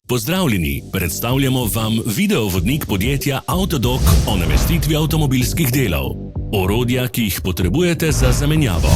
Pozdravljeni, predstavljamo vam videovodnik podjetja Avtodok o namestitvi avtomobilskih delov. Orodja, ki jih potrebujete za zamenjavo.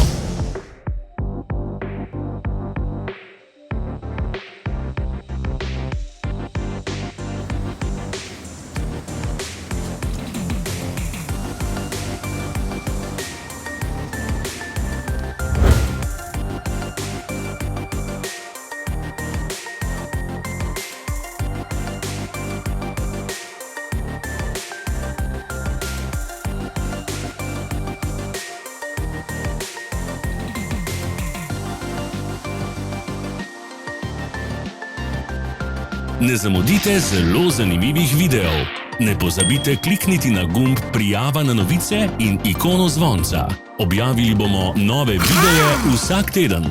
Ne zamudite zelo zanimivih videov. Ne pozabite klikniti na gumb Prijava na novice in ikono zvonca. Objavili bomo nove videe vsak teden.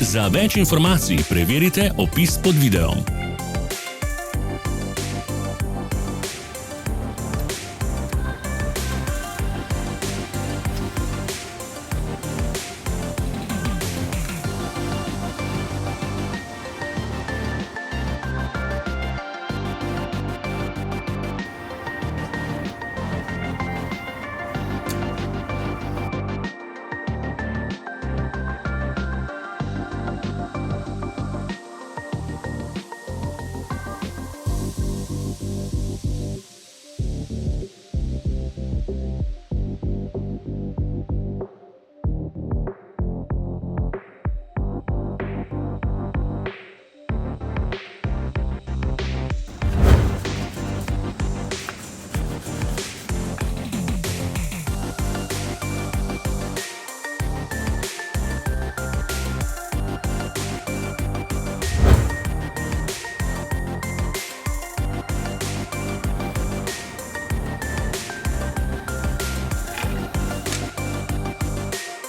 Za več informacij preverite opis pod videom.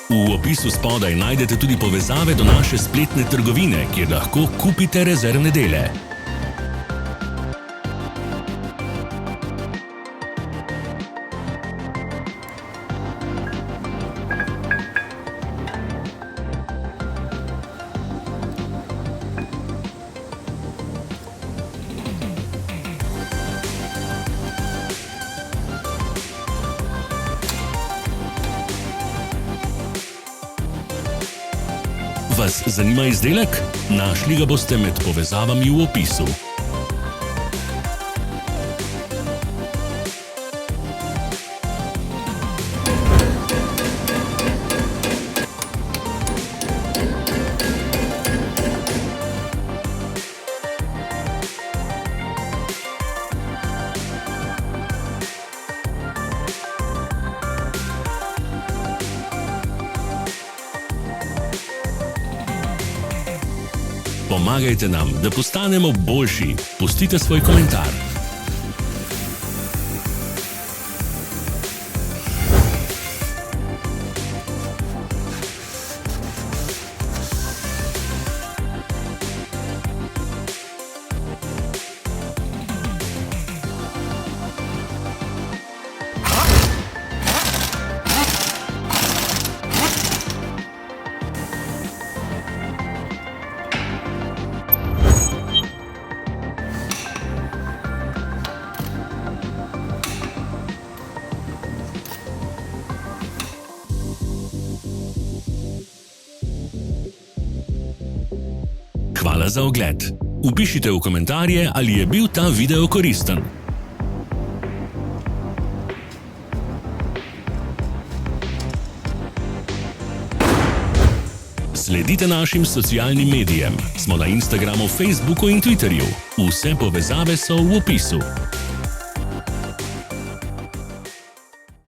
V opisu spodaj najdete tudi povezave do naše spletne trgovine, kjer lahko kupite rezervne dele. Vas zanima izdelek? Našli ga boste med povezavami v opisu. Pomagajte nam, da postanemo boljši. Pustite svoj komentar. Hvala za ogled. Vpišite v komentarje, ali je bil ta video koristen. Sledite našim socialnim medijem. Smo na Instagramu, Facebooku in Twitterju. Vse povezave so v opisu.